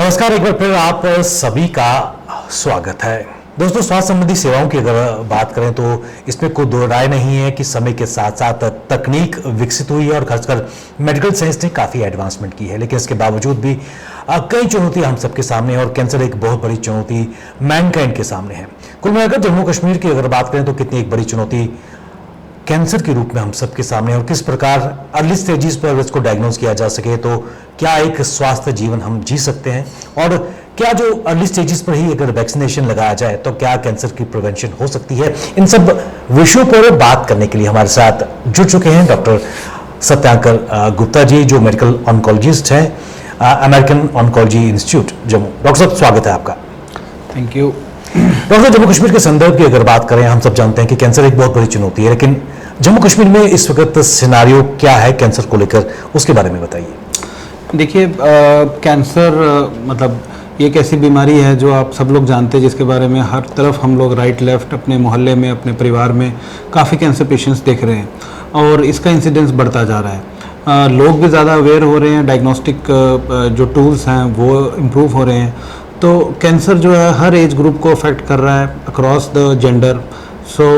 नमस्कार, एक बार फिर आप सभी का स्वागत है। दोस्तों, स्वास्थ्य संबंधी सेवाओं की अगर बात करें तो इसमें कोई दो राय नहीं है कि समय के साथ साथ तकनीक विकसित हुई है और खासकर मेडिकल साइंस ने काफ़ी एडवांसमेंट की है, लेकिन इसके बावजूद भी कई चुनौतियां हम सबके सामने हैं और कैंसर एक बहुत बड़ी चुनौती मैनकाइंड के सामने है। कुल मिलाकर जम्मू कश्मीर की अगर बात करें तो कितनी एक बड़ी चुनौती कैंसर के रूप में हम सबके सामने और किस प्रकार अर्ली स्टेजेस पर अगर इसको डायग्नोज किया जा सके तो क्या एक स्वास्थ्य जीवन हम जी सकते हैं, और क्या जो अर्ली स्टेजेस पर ही अगर वैक्सीनेशन लगाया जाए तो क्या कैंसर की प्रिवेंशन हो सकती है। इन सब विषयों पर बात करने के लिए हमारे साथ जुड़ चुके हैं डॉक्टर सत्यांकर गुप्ता जी, जो मेडिकल ऑन्कोलॉजिस्ट हैं American oncology institute Jammu. Doctor साहब, स्वागत है आपका। Thank you. Doctor, Jammu Kashmir के संदर्भ की अगर बात करें, हम सब जानते हैं कि कैंसर एक बहुत बड़ी चुनौती है, लेकिन जम्मू कश्मीर में इस वक्त सिनारियो क्या है कैंसर को लेकर, उसके बारे में बताइए। देखिए, कैंसर मतलब ये एक ऐसी बीमारी है जो आप सब लोग जानते हैं, जिसके बारे में हर तरफ हम लोग राइट लेफ्ट अपने मोहल्ले में, अपने परिवार में काफ़ी कैंसर पेशेंट्स देख रहे हैं और इसका इंसिडेंस बढ़ता जा रहा है। लोग भी ज़्यादा अवेयर हो रहे हैं, डायग्नोस्टिक जो टूल्स हैं वो इम्प्रूव हो रहे हैं। तो कैंसर जो है हर एज ग्रुप को अफेक्ट कर रहा है across the gender. So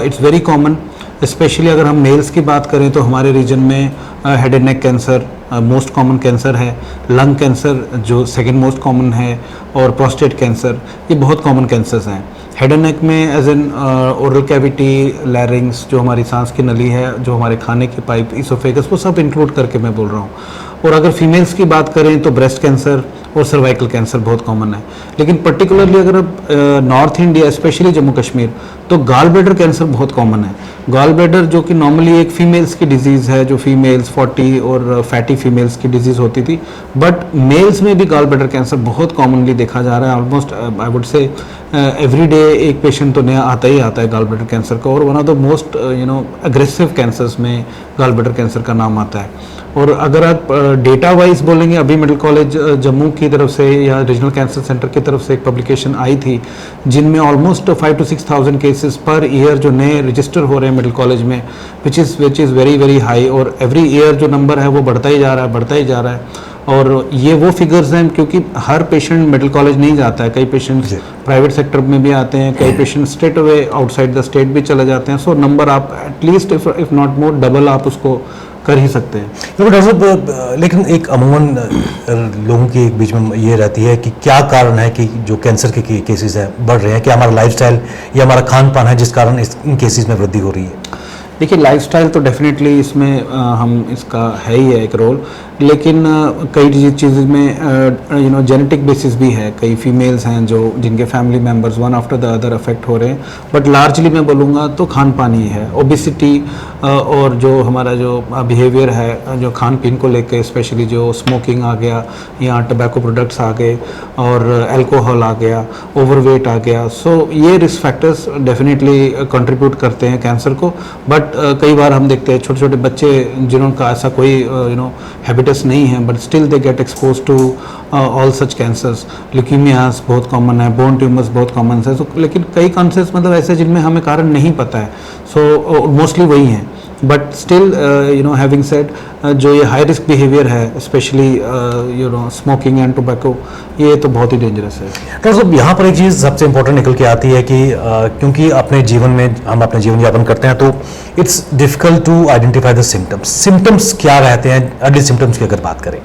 it's very common. Specially अगर हम मेल्स की बात करें तो हमारे रीजन में head and neck cancer most common cancer है, लंग कैंसर जो सेकंड मोस्ट कॉमन है, और प्रोस्टेट कैंसर, ये बहुत कॉमन कैंसर्स हैं। हेड एंड नेक में as an oral cavity, larynx जो हमारी सांस की नली है, जो हमारे खाने की पाइप, इसोफेगस, वो सब इंक्लूड करके मैं बोल रहा हूँ। और अगर फीमेल्स की बात करें तो ब्रेस्ट कैंसर और सर्वाइकल कैंसर बहुत कॉमन है। लेकिन पर्टिकुलरली अगर north India specially Jammu Kashmir, तो गॉल ब्लैडर कैंसर बहुत कॉमन है। गॉल ब्लैडर जो कि नॉर्मली एक फीमेल्स की डिजीज़ है, जो फीमेल्स 40 और फैटी फीमेल्स की डिजीज़ होती थी, बट मेल्स में भी गॉल ब्लैडर कैंसर बहुत कॉमनली देखा जा रहा है। Almost I would say every day एक पेशेंट तो नया आता ही आता है गॉल ब्लैडर कैंसर का, और one of the most aggressive cancers में गॉल ब्लैडर कैंसर का नाम आता है। और अगर आप डेटा वाइज बोलेंगे, अभी मेडिकल कॉलेज जम्मू की तरफ से या रीजनल कैंसर सेंटर की तरफ से एक पब्लिकेशन आई थी, जिनमें almost 5 to 6,000 cases per year जो नए रजिस्टर हो रहे हैं मेडिकल कॉलेज में, which is very very high. और एवरी ईयर जो नंबर है वो बढ़ता ही जा रहा है, बढ़ता ही जा रहा है। और ये वो फिगर्स हैं क्योंकि हर पेशेंट मेडिकल कॉलेज नहीं जाता है, कई पेशेंट्स प्राइवेट सेक्टर में भी आते हैं, कई patient straight away outside the state भी चले जाते हैं। सो नंबर आप at least if not more double आप उसको कर ही सकते हैं। तो डॉक्टर साहब, लेकिन एक अमूमन लोगों के बीच में ये रहती है कि क्या कारण है कि जो कैंसर के केसेस हैं बढ़ रहे हैं, क्या हमारा लाइफस्टाइल या हमारा खान पान है जिस कारण इन केसेस में वृद्धि हो रही है? देखिए, लाइफस्टाइल तो डेफिनेटली इसमें हम इसका है ही है एक रोल, लेकिन कई चीज़ में जेनेटिक बेसिस भी है। कई फीमेल्स हैं जो जिनके family members one after the other affect हो रहे हैं, बट लार्जली मैं बोलूँगा तो खान पान ही है। ओबिसिटी और जो हमारा जो बिहेवियर है, जो खान पीन को लेके, स्पेशली जो स्मोकिंग आ गया या टबैको प्रोडक्ट्स आ गए और अल्कोहल आ गया, ओवरवेट आ गया, सो ये रिस्क फैक्टर्स डेफिनेटली कंट्रीब्यूट करते हैं कैंसर को। बट कई बार हम देखते हैं छोटे छोटे बच्चे जिनका ऐसा कोई हैबिटस नहीं है, but still they get expose to all such cancers. Leukaemias बहुत कॉमन है, बोन ट्यूमर्स बहुत कॉमन है। लेकिन कई कैंसर्स मतलब ऐसे जिनमें हमें कारण नहीं पता है, सो मोस्टली वही हैं। बट स्टिल हैविंग सेड, जो ये हाई रिस्क बिहेवियर है, स्पेशली स्मोकिंग एंड टोबैको, ये तो बहुत ही डेंजरस है। डॉक्टर साहब, यहाँ पर एक चीज़ सबसे इम्पोर्टेंट निकल के आती है कि क्योंकि अपने जीवन में हम अपने जीवन यापन करते हैं तो it's difficult to identify the symptoms. Symptoms क्या रहते हैं अर्ली सिम्टम्स की अगर बात करें?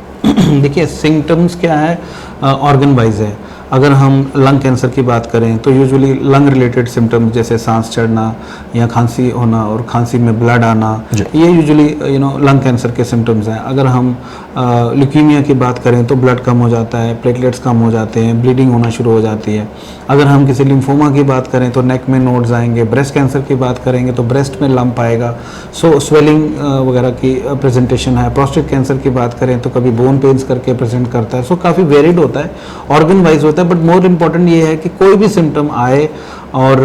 देखिए, सिम्टम्स क्या है, ऑर्गन वाइज है। अगर हम लंग कैंसर की बात करें तो यूजुअली लंग रिलेटेड सिम्टम्स जैसे सांस चढ़ना या खांसी होना और खांसी में ब्लड आना, ये यूजुअली लंग कैंसर के सिम्टम्स हैं। अगर हम ल्यूकीमिया की बात करें तो ब्लड कम हो जाता है, प्लेटलेट्स कम हो जाते हैं, ब्लीडिंग होना शुरू हो जाती है। अगर हम किसी लिम्फोमा की बात करें तो नेक में नोड्स आएंगे। ब्रेस्ट कैंसर की बात करेंगे तो ब्रेस्ट में लंप आएगा, सो स्वेलिंग वगैरह की प्रेजेंटेशन है। प्रोस्टेट कैंसर की बात करें तो कभी बोन पेन्स करके प्रेजेंट करता है। सो काफ़ी वेरिड होता है, ऑर्गन वाइज होता है। बट मोर इम्पॉर्टेंट ये है कि कोई भी सिम्टम आए और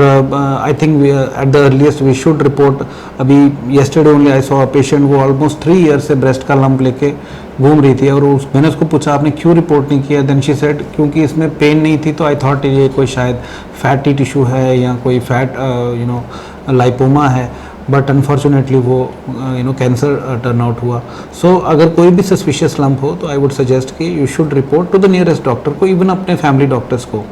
I think at the earliest we should report. अभी yesterday only I saw a patient, वो ऑलमोस्ट 3 ईयर से ब्रेस्ट का लंप लेके घूम रही थी, और मैंने उसको पूछा आपने क्यों रिपोर्ट नहीं किया? देन शी सेड क्योंकि इसमें पेन नहीं थी तो आई थॉट ये कोई शायद फैटी टिश्यू है या कोई फैट लाइपोमा है। बट अनफॉर्चुनेटली वो कैंसर टर्न आउट हुआ. सो अगर कोई भी सस्पिशियस लंप हो तो आई वुड सजेस्ट कि you should report to the nearest doctor को, इवन अपने फैमिली डॉक्टर्स को.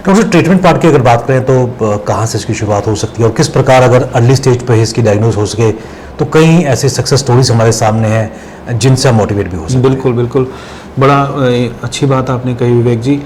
डॉक्टर, ट्रीटमेंट पार्ट की अगर बात करें तो कहाँ से इसकी शुरुआत हो सकती है और किस प्रकार अगर अर्ली स्टेज पर इसकी डायग्नोज हो सके तो कई ऐसे सक्सेस स्टोरीज हमारे सामने हैं जिनसे हम मोटिवेट भी हो सकते हैं. बिल्कुल बिल्कुल, बड़ा अच्छी बात आपने कही विवेक जी.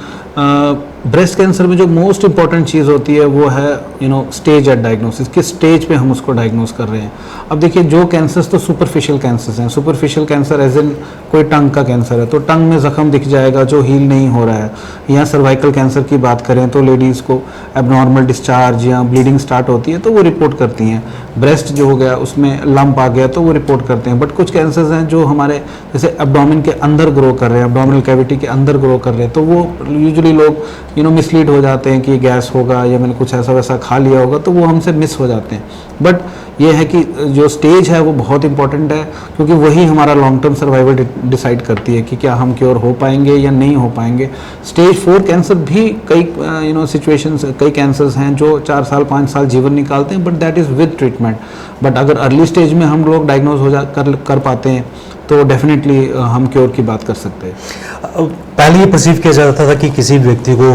ब्रेस्ट कैंसर में जो मोस्ट इंपॉर्टेंट चीज़ होती है वो है स्टेज एट डायग्नोसिस, किस स्टेज पे हम उसको डायग्नोस कर रहे हैं. अब देखिए, जो कैंसर्स तो सुपरफिशियल कैंसर्स हैं. सुपरफिशियल कैंसर एज इन कोई टंग का कैंसर है तो टंग में जख्म दिख जाएगा जो हील नहीं हो रहा है. या सर्वाइकल कैंसर की बात करें तो लेडीज़ को एबनॉर्मल डिस्चार्ज या ब्लीडिंग स्टार्ट होती है तो वो रिपोर्ट करती हैं. ब्रेस्ट जो हो गया उसमें लंप आ गया तो वो रिपोर्ट करते हैं. बट कुछ कैंसर्स हैं जो हमारे जैसे एब्डोमेन के अंदर ग्रो कर रहे हैं, एब्डोमिनल कैविटी के अंदर ग्रो कर रहे हैं, तो वो यूजुअली लोग मिसलीड हो जाते हैं कि गैस होगा या मैंने कुछ ऐसा वैसा खा लिया होगा, तो वो हमसे मिस हो जाते हैं. बट ये है कि जो स्टेज है वो बहुत इंपॉर्टेंट है, क्योंकि वही हमारा लॉन्ग टर्म सर्वाइवल डिसाइड करती है कि क्या हम क्योर हो पाएंगे या नहीं हो पाएंगे. स्टेज 4 कैंसर भी कई सिचुएशंस, कई कैंसर्स हैं जो 4 साल 5 साल जीवन निकालते हैं, but that is with treatment. But अगर अर्ली स्टेज में हम लोग डायग्नोज हो कर पाते हैं तो डेफिनेटली हम क्योर की बात कर सकते हैं. पहले ये परसीव किया जाता था कि किसी व्यक्ति को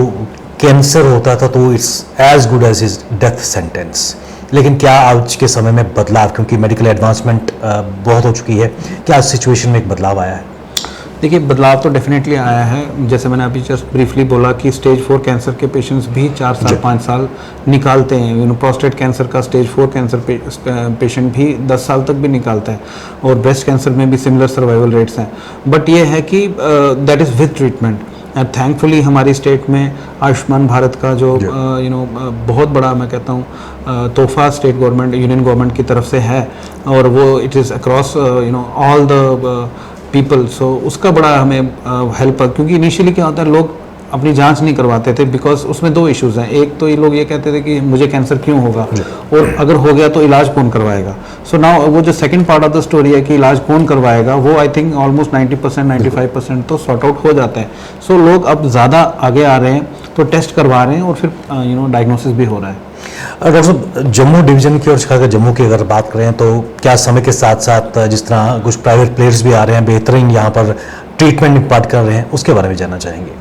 कैंसर होता था तो it's as good as his death sentence, लेकिन क्या आज के समय में बदलाव, क्योंकि मेडिकल एडवांसमेंट बहुत हो चुकी है, क्या सिचुएशन में एक बदलाव आया है? देखिए, बदलाव तो डेफिनेटली आया है. जैसे मैंने अभी जस्ट ब्रीफली बोला कि स्टेज 4 कैंसर के पेशेंट्स भी 4 साल 5 साल निकालते हैं. प्रोस्टेट कैंसर का स्टेज 4 कैंसर पेशेंट भी 10 साल तक भी निकालता है, और ब्रेस्ट कैंसर में भी सिमिलर सर्वाइवल रेट्स हैं. बट ये है कि that is with treatment. Thankfully हमारी स्टेट में आयुष्मान भारत का जो बहुत बड़ा, मैं कहता हूँ, तोहफा स्टेट गवर्नमेंट, यूनियन गवर्नमेंट की तरफ से है, और वो it is across all the people. So उसका बड़ा हमें हेल्प है, क्योंकि इनिशियली क्या होता है, लोग अपनी जांच नहीं करवाते थे बिकॉज उसमें 2 इश्यूज़ हैं. एक तो ये लोग ये कहते थे कि मुझे कैंसर क्यों होगा, और अगर हो गया तो इलाज कौन करवाएगा. सो नाउ वो जो second part of the story है कि इलाज कौन करवाएगा, वो आई थिंक ऑलमोस्ट 90% 95% तो सॉर्ट आउट हो जाता है. सो लोग अब ज़्यादा आगे आ रहे हैं, तो टेस्ट करवा रहे हैं, और फिर डायग्नोसिस भी हो रहा है. डॉक्टर साहब, जम्मू डिवीजन की और खासकर जम्मू की अगर बात करें तो क्या समय के साथ साथ जिस तरह कुछ प्राइवेट प्लेयर्स भी आ रहे हैं, बेहतरीन यहाँ पर ट्रीटमेंट इम्पार्ट कर रहे हैं, उसके बारे में जानना चाहेंगे?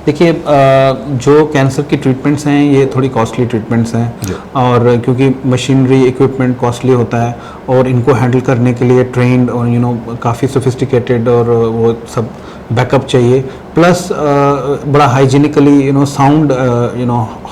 देखिए, जो कैंसर की ट्रीटमेंट्स हैं ये थोड़ी कॉस्टली ट्रीटमेंट्स हैं, और क्योंकि मशीनरी इक्विपमेंट कॉस्टली होता है, और इनको हैंडल करने के लिए ट्रेंड और काफ़ी सोफिस्टिकेटेड और वो सब बैकअप चाहिए. प्लस बड़ा हाइजीनिकली साउंड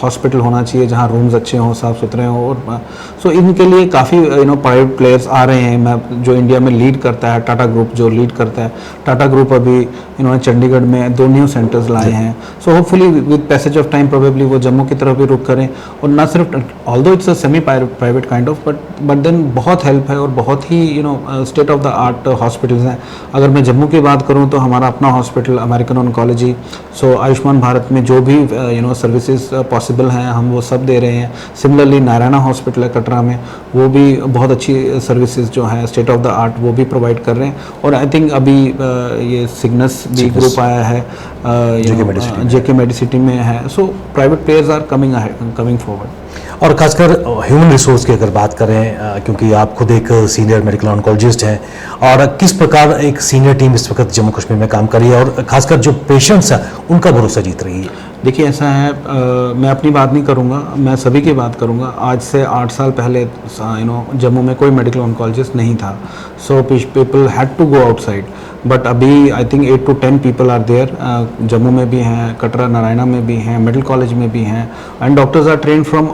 हॉस्पिटल होना चाहिए जहाँ रूम्स अच्छे हों, साफ़ सुथरे हों. और सो इनके लिए काफ़ी प्राइवेट प्लेयर्स आ रहे हैं. मैं जो इंडिया में लीड करता है, टाटा ग्रुप जो लीड करता है, टाटा ग्रुप अभी इन्होंने चंडीगढ़ में 2 न्यू सेंटर्स लाए हैं. So hopefully with passage of time probably वो जम्मू की तरफ भी रुक करें. और ना सिर्फ, although it's a semi private kind of, but then बहुत हेल्प है, और बहुत ही state of the art hospitals हैं. अगर मैं जम्मू की बात करूँ तो हमारा अपना हॉस्पिटल अमेरिकन ऑन्कोलॉजी, सो आयुष्मान भारत में जो भी सर्विसेज पॉसिबल हैं हम वो सब दे रहे हैं. सिमिलरली नारायणा हॉस्पिटल है कटरा में, वो भी बहुत अच्छी सर्विसेज जो है स्टेट ऑफ द आर्ट वो भी प्रोवाइड कर रहे हैं. और आई थिंक अभी ये सिग्नस भी ग्रुप आया है, जेके मेडिसिटी में है. So private players are coming forward. और खासकर ह्यूमन रिसोर्स की अगर बात करें, क्योंकि आप खुद एक सीनियर मेडिकल ऑन्कोलॉजिस्ट हैं, और किस प्रकार एक सीनियर टीम इस वक्त जम्मू कश्मीर में काम कर रही है, और खासकर जो पेशेंट्स हैं उनका भरोसा जीत रही है? देखिए, ऐसा है, मैं अपनी बात नहीं करूंगा, मैं सभी की बात करूंगा. आज से 8 साल पहले जम्मू में कोई मेडिकल ऑन्कोलॉजिस्ट नहीं था. So people had to go outside. But अभी I think 8 to 10 people are there. Jammu में भी हैं, कटरा नारायणा में भी हैं, मेडिकल कॉलेज में भी हैं, and doctors are trained from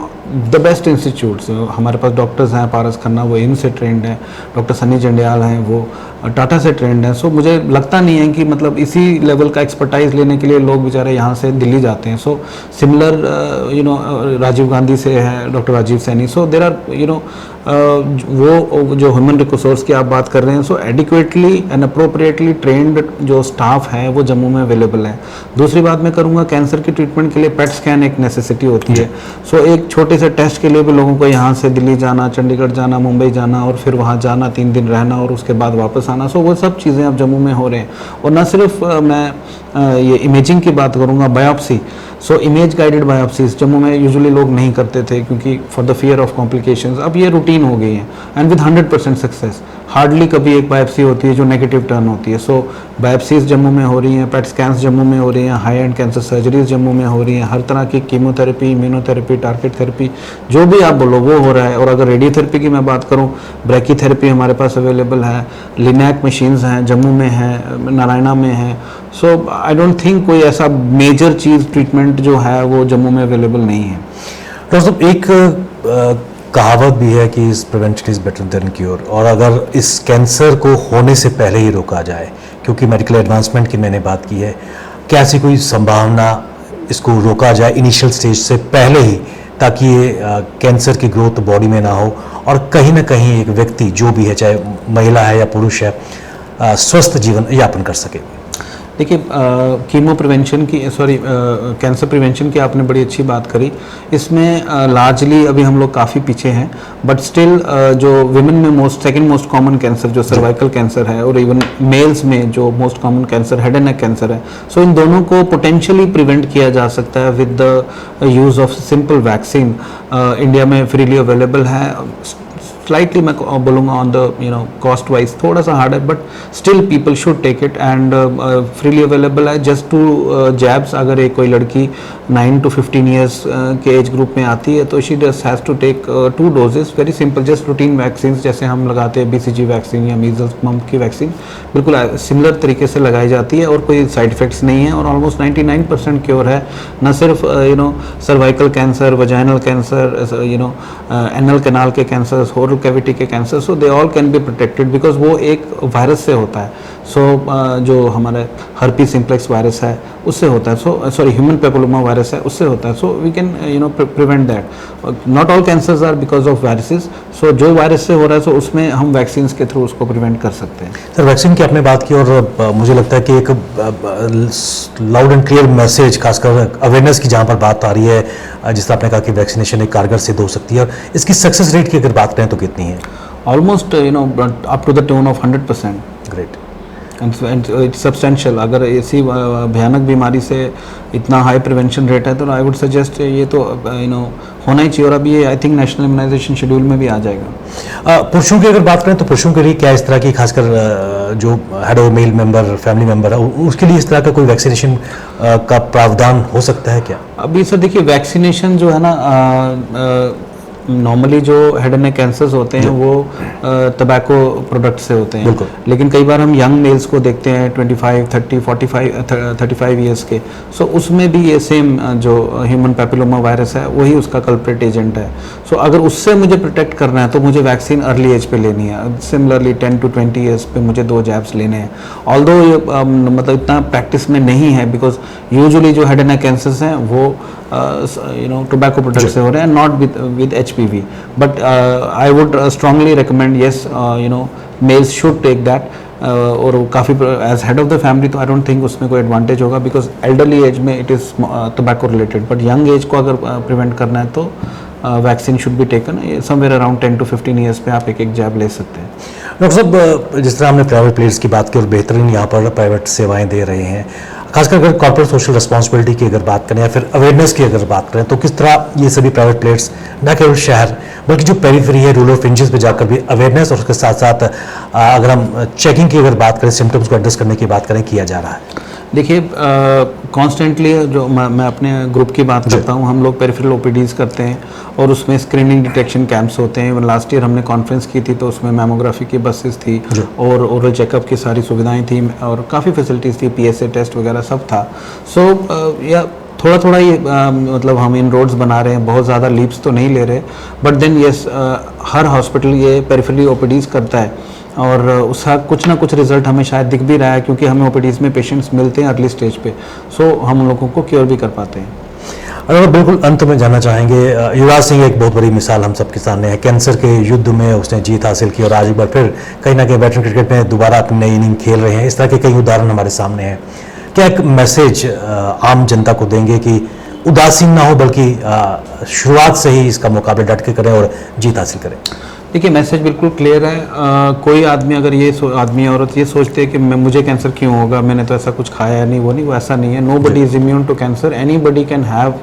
the best institutes. हमारे पास डॉक्टर्स हैं, पारस खन्ना वो एम्स से ट्रेंड हैं, डॉक्टर सनी जंडियाल हैं वो टाटा से ट्रेंड हैं. सो मुझे लगता नहीं है कि मतलब इसी लेवल का एक्सपर्टाइज लेने के लिए लोग बेचारे यहाँ से दिल्ली जाते हैं. सो सिमिलर राजीव गांधी से है doctor Rajiv Saini. So there are वो जो ह्यूमन रिसोर्स की आप बात कर रहे हैं, सो एडिक्वेटली एंड अप्रोप्रिएटली ट्रेंड जो स्टाफ है वो जम्मू में अवेलेबल है. दूसरी बात मैं करूँगा, कैंसर की ट्रीटमेंट के लिए पेट स्कैन एक नेसेसिटी होती है. सो एक छोटे से टेस्ट के लिए भी लोगों को यहाँ से दिल्ली जाना, चंडीगढ़ जाना, मुंबई जाना, और फिर वहाँ जाना, 3 दिन रहना, और उसके बाद वापस आना. सो वो सब चीज़ें अब जम्मू में हो रहे हैं. और ना सिर्फ मैं ये इमेजिंग की बात करूँगा, biopsy. Image guided biopsies Jammu में यूजुअली लोग नहीं करते थे क्योंकि for the fear of complications. अब ये रूटीन रूटीन हो गई हैं एंड विद 100% सक्सेस। हार्डली कभी एक बायोप्सी होती है जो नेगेटिव टर्न होती है। सो बायोप्सीज जम्मू में हो रही हैं, पेट स्कैन्स जम्मू में हो रही हैं, high and cancer surgeries Jammu में हो रही हैं, हर तरह की कीमोथेरेपी, इम्यूनोथेरेपी, टारगेट थेरेपी, जो भी आप बोलो वो हो रहा है। और अगर रेडियोथेरेपी की मैं बात करूँ, ब्रैकीथेरेपी हमारे पास अवेलेबल है, लिनैक मशीन्स हैं, जम्मू में है, नारायणा में है। सो आई डोंट थिंक कोई ऐसा मेजर चीज़ ट्रीटमेंट जो है वो जम्मू में अवेलेबल नहीं है। डॉक्टर साहब, एक कहावत भी है कि इस prevention is better than cure, और अगर इस कैंसर को होने से पहले ही रोका जाए, क्योंकि मेडिकल एडवांसमेंट की मैंने बात की है, क्या ऐसी कोई संभावना इसको रोका जाए इनिशियल स्टेज से पहले ही, ताकि ये कैंसर की ग्रोथ बॉडी में ना हो और कहीं ना कहीं एक व्यक्ति जो भी है, चाहे महिला है या पुरुष है, स्वस्थ जीवन यापन कर सके? देखिए, कीमो प्रिवेंशन की कैंसर प्रिवेंशन की आपने बड़ी अच्छी बात करी। इसमें लार्जली अभी हम लोग काफ़ी पीछे हैं, बट स्टिल जो विमेन में सेकंड मोस्ट कॉमन कैंसर जो सर्वाइकल कैंसर है, और इवन मेल्स में जो most common cancer head and neck cancer है, सो इन दोनों को पोटेंशियली प्रिवेंट किया जा सकता है with the use of simple vaccine. India में फ्रीली अवेलेबल है। स्लाइटली मैं बोलूँगा ऑन द कॉस्ट वाइज थोड़ा सा हार्ड है, but still people should take it and freely available है। Just two jabs. अगर एक कोई लड़की 9 to 15 ईयर्स के एज ग्रुप में आती है तो she just has to take 2 doses, very simple, just routine vaccine जैसे हम लगाते हैं BCG वैक्सीन या मीजल्स मम्प की वैक्सीन, बिल्कुल सिमिलर तरीके से लगाई जाती है और कोई साइड इफेक्ट्स नहीं है और ऑलमोस्ट 99% क्योर है। न सिर्फ cervical cancer, vaginal cancer, anal canal के कैंसर, ओरल कैविटी के cancer, so they all can be protected because वो एक वायरस से होता है। सो जो हमारे हर्पी सिम्प्लेक्स वायरस है उससे होता है, ह्यूमन पेपिलोमा वायरस है उससे होता है। So we can prevent that. Not all cancers are because of viruses. So जो वायरस से हो रहा है, सो उसमें हम वैक्सीन के थ्रू उसको प्रिवेंट कर सकते हैं। सर, वैक्सीन की आपने बात की और मुझे लगता है कि एक लाउड एंड क्लियर मैसेज, खासकर अवेयरनेस की जहाँ पर बात आ रही है, जिस तरह आपने कहा कि वैक्सीनेशन एक कारगर सिद्ध हो सकती है, और इसकी सक्सेस रेट की अगर बात करें तो कितनी है? Almost up to the tune of 100%। Great. And it's substantial. अगर ऐसी भयानक बीमारी से इतना हाई प्रिवेंशन रेट है तो आई वुड सजेस्ट ये तो होना ही चाहिए। और अभी ये I think national immunization schedule में भी आ जाएगा। पुरुषों की अगर बात करें तो पुरुषों के लिए क्या इस तरह की, खासकर जो head male member, family member है, उसके लिए इस तरह का कोई वैक्सीनेशन का प्रावधान हो सकता है क्या? अभी सर देखिए, वैक्सीनेशन जो है ना, नॉर्मली जो हेड एंड नेक कैंसर्स होते हैं वो टबैको प्रोडक्ट से होते हैं, लेकिन कई बार हम यंग मेल्स को देखते हैं 25, 30, 35 ईयर्स के। सो उसमें भी ये सेम जो ह्यूमन पेपिलोमा वायरस है वही उसका कल्प्रेट एजेंट है। सो अगर उससे मुझे प्रोटेक्ट करना है तो मुझे वैक्सीन अर्ली एज पे लेनी है। सिमिलरली 10 to 20 ईयर्स पे मुझे 2 जैब्स लेने हैं। ऑल्दो ये मतलब इतना प्रैक्टिस में नहीं है, बिकॉज यूजुअली जो हेड एंड नेक कैंसर्स हैं वो टोबैको प्रोडक्ट से हो रहे हैं, not with HPV, but I would strongly recommend, yes, males should take that. और काफ़ी as head of the family तो आई डोंट थिंक उसमें कोई एडवांटेज होगा, बिकॉज एल्डरली एज में it is tobacco related, but young age को अगर prevent करना है तो vaccine should be taken. Somewhere around 10 to 15 years पे आप एक जैब ले सकते हैं। डॉक्टर साहब, जिस तरह हमने प्राइवेट प्लेयर्स की बात की और बेहतरीन यहाँ पर प्राइवेट सेवाएं दे रहे हैं, खासकर अगर कॉर्पोरेट सोशल रिस्पॉन्सिबिलिटी की अगर बात करें या फिर अवेयरनेस की अगर बात करें, तो किस तरह ये सभी प्राइवेट प्लेयर्स न केवल शहर बल्कि जो पेरीफेरी है, रूरल फ्रिंजेस पे जाकर भी अवेयरनेस और उसके साथ साथ अगर हम चेकिंग की अगर बात करें, सिम्टम्स को एड्रेस करने की बात करें, किया जा रहा है? देखिए, कॉन्स्टेंटली जो मैं अपने ग्रुप की बात करता हूँ, हम लोग पेरिफेरल OPDs करते हैं और उसमें स्क्रीनिंग डिटेक्शन कैंप्स होते हैं। लास्ट ईयर हमने कॉन्फ्रेंस की थी तो उसमें मैमोग्राफी की बसेस थी और ओरल चेकअप की सारी सुविधाएं थी और काफ़ी फैसिलिटीज़ थी, PSA टेस्ट वगैरह सब था। सो या थोड़ा थोड़ा ये मतलब हम इन रोड्स बना रहे हैं, बहुत ज़्यादा लीप्स तो नहीं ले रहे, बट देन यस, हर हॉस्पिटल ये पेरिफेरली OPDs करता है और उसका कुछ ना कुछ रिजल्ट हमें शायद दिख भी रहा है, क्योंकि हमें OPDs में पेशेंट्स मिलते हैं अर्ली स्टेज पे, सो हम लोगों को क्योर भी कर पाते हैं। और बिल्कुल अंत में जानना चाहेंगे, युवराज सिंह एक बहुत बड़ी मिसाल हम सबके सामने है। कैंसर के युद्ध में उसने जीत हासिल की और आज एक बार फिर कहीं ना कहीं वेटरन क्रिकेट में दोबारा अपनी नई इनिंग खेल रहे हैं। इस तरह के कई उदाहरण हमारे सामने हैं। क्या एक मैसेज आम जनता को देंगे कि उदासीन ना हो, बल्कि शुरुआत से ही इसका मुकाबला डट के करें और जीत हासिल करें? देखिए, मैसेज बिल्कुल क्लियर है। कोई आदमी अगर आदमी औरत ये सोचते हैं कि मुझे कैंसर क्यों होगा, मैंने तो ऐसा कुछ खाया नहीं, वो ऐसा नहीं है। Nobody is immune to cancer. Anybody can have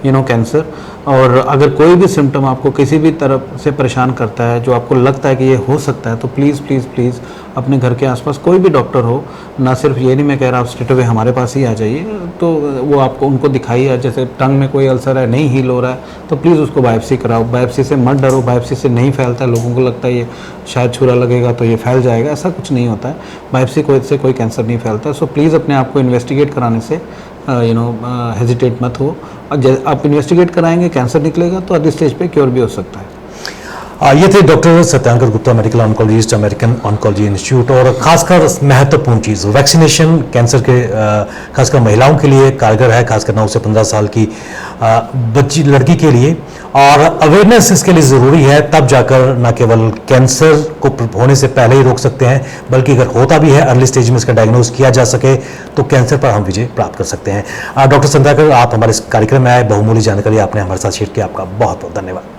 cancer. और अगर कोई भी सिम्टम आपको किसी भी तरफ से परेशान करता है, जो आपको लगता है कि ये हो सकता है, तो प्लीज़ प्लीज़ प्लीज़ अपने घर के आसपास कोई भी डॉक्टर हो, ना सिर्फ ये नहीं मैं कह रहा आप स्ट्रेट अवे हमारे पास ही आ जाइए, तो वो आपको उनको दिखाइए। जैसे टंग में कोई अल्सर है, नहीं हील हो रहा है, तो प्लीज़ उसको बायोप्सी कराओ। बायोप्सी से मत डरो, बायोप्सी से नहीं फैलता है। लोगों को लगता है ये शायद छुरा लगेगा तो ये फैल जाएगा, ऐसा कुछ नहीं होता है। बायोप्सी से कोई कैंसर नहीं फैलता। सो प्लीज़ अपने आप को इन्वेस्टिगेट कराने से हेजिटेट मत हो। और आप इन्वेस्टिगेट कराएंगे, कैंसर निकलेगा तो अर्ली स्टेज पे क्योर भी हो सकता है। ये थे doctor Satyankar Gupta, medical oncologist, American oncology institute. और खासकर महत्वपूर्ण चीज़ वैक्सीनेशन कैंसर के खासकर महिलाओं के लिए कारगर है, खासकर 9 से 15 साल की बच्ची लड़की के लिए। और अवेयरनेस इसके लिए ज़रूरी है, तब जाकर न केवल कैंसर को होने से पहले ही रोक सकते हैं, बल्कि अगर होता भी है अर्ली स्टेज में इसका डायग्नोज किया जा सके तो कैंसर पर हम विजय प्राप्त कर सकते हैं। डॉक्टर सत्यांकर, आप हमारे इस कार्यक्रम में आए, बहुमूल्य जानकारी आपने हमारे साथ शेयर किया, आपका बहुत बहुत धन्यवाद।